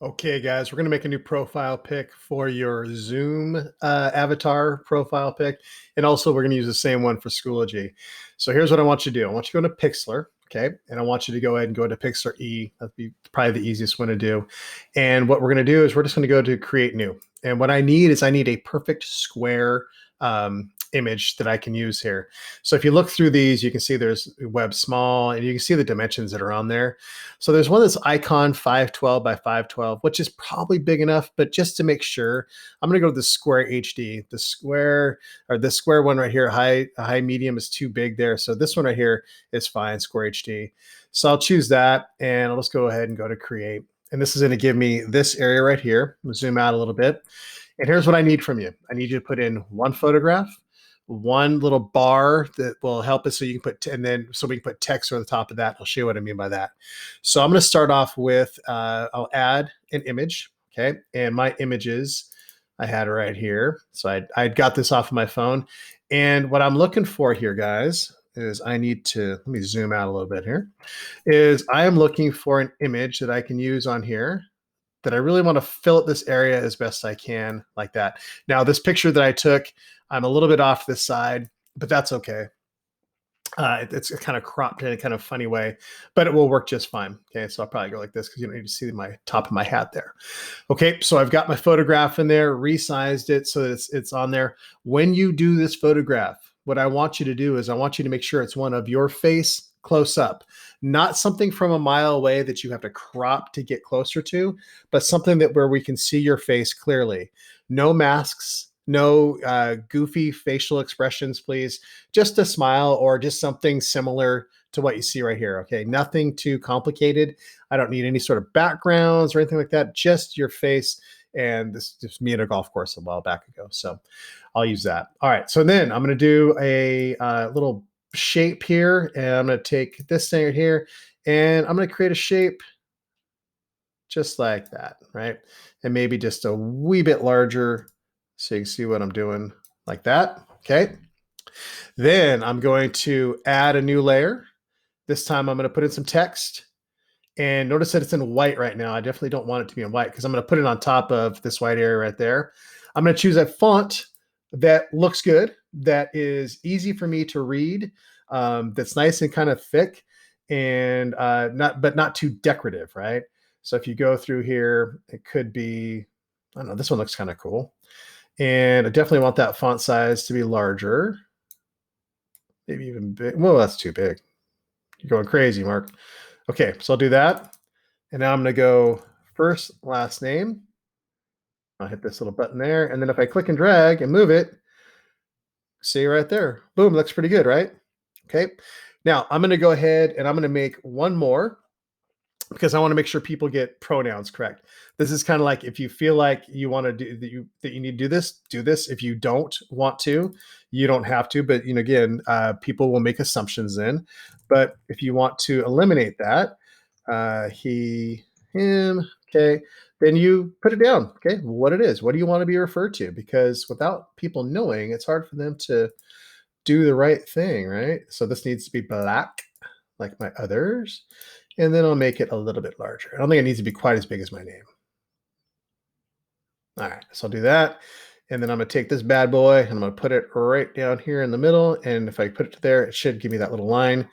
Okay, guys, we're going to make a new profile pic for your Zoom avatar profile pic. And also, we're going to use the same one for Schoology. So here's what I want you to do. I want you to go to Pixlr, okay? And I want you to go ahead and go to Pixlr E. That'd be probably the easiest one to do. And what we're going to do is we're just going to go to Create New. And what I need is I need a perfect square image that I can use here. So if you look through these, you can see there's web small and you can see the dimensions that are on there. So there's one that's icon 512 by 512, which is probably big enough, but just to make sure, I'm going to go to the square HD. The square one right here, high medium is too big there. So this one right here is fine, square HD. So I'll choose that and I'll just go ahead and go to create. And this is going to give me this area right here. I'm going to zoom out a little bit. And here's what I need from you. I need you to put in one photograph, one little bar that will help us so you can put, and then so we can put text over the top of that. I'll show you what I mean by that. So I'm going to start off with, I'll add an image. Okay. And my images I had right here. So I got this off of my phone. And what I'm looking for here, guys, is I need to, let me zoom out a little bit here, is I am looking for an image that I can use on here that I really want to fill up this area as best I can, like that. Now, this picture that I took, I'm a little bit off this side, but that's okay. It's kind of cropped in a kind of funny way, but it will work just fine. Okay, so I'll probably go like this because you don't need to see my top of my hat there. Okay, so I've got my photograph in there, resized it so that it's on there. When you do this photograph, what I want you to do is I want you to make sure it's one of your face close up, not something from a mile away that you have to crop to get closer to, but something that where we can see your face clearly. No masks, no goofy facial expressions, please. Just a smile or just something similar to what you see right here. Okay, nothing too complicated. I don't need any sort of backgrounds or anything like that. Just your face. And this is just me at a golf course a while back ago. So I'll use that. All right. So then I'm going to do a little shape here. And I'm going to take this thing right here and I'm going to create a shape just like that, right? And maybe just a wee bit larger so you can see what I'm doing like that. Okay. Then I'm going to add a new layer. This time I'm going to put in some text. And notice that it's in white right now. I definitely don't want it to be in white because I'm going to put it on top of this white area right there. I'm going to choose a font that looks good, that is easy for me to read, that's nice and kind of thick and not too decorative, right? So if you go through here, it could be, I don't know, this one looks kind of cool. And I definitely want that font size to be larger. Maybe even big. Well, that's too big. You're going crazy, Mark. Okay, so I'll do that. And now I'm going to go first, last name. I'll hit this little button there. And then if I click and drag and move it, see right there. Boom, looks pretty good, right? Okay. Now I'm going to go ahead and I'm going to make one more because I want to make sure people get pronouns correct. This is kind of like if you feel like you want to do that you need to do this. If you don't want to, you don't have to. But again, people will make assumptions in. But if you want to eliminate that, he, him, okay, then you put it down. Okay, what it is. What do you want to be referred to? Because without people knowing, it's hard for them to do the right thing, right? So this needs to be black, like my others. And then I'll make it a little bit larger. I don't think it needs to be quite as big as my name. All right, so I'll do that. And then I'm gonna take this bad boy and I'm gonna put it right down here in the middle. And if I put it there, it should give me that little line.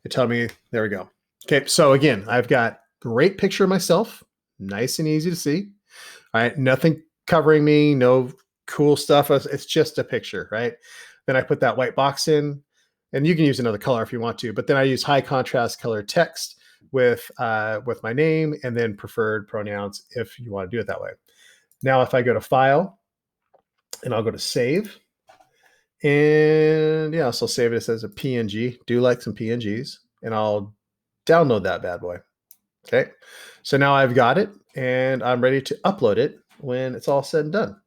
It tell me, there we go. Okay, so again, I've got great picture of myself, nice and easy to see. All right, nothing covering me, no cool stuff. It's just a picture, right? Then I put that white box in, and you can use another color if you want to, but then I use high contrast color text with my name and then preferred pronouns if you want to do it that way. Now, if I go to File and I'll go to Save, and yeah, so save it as a PNG. Do like some PNGs, and I'll download that bad boy. Okay, so now I've got it, and I'm ready to upload it when it's all said and done.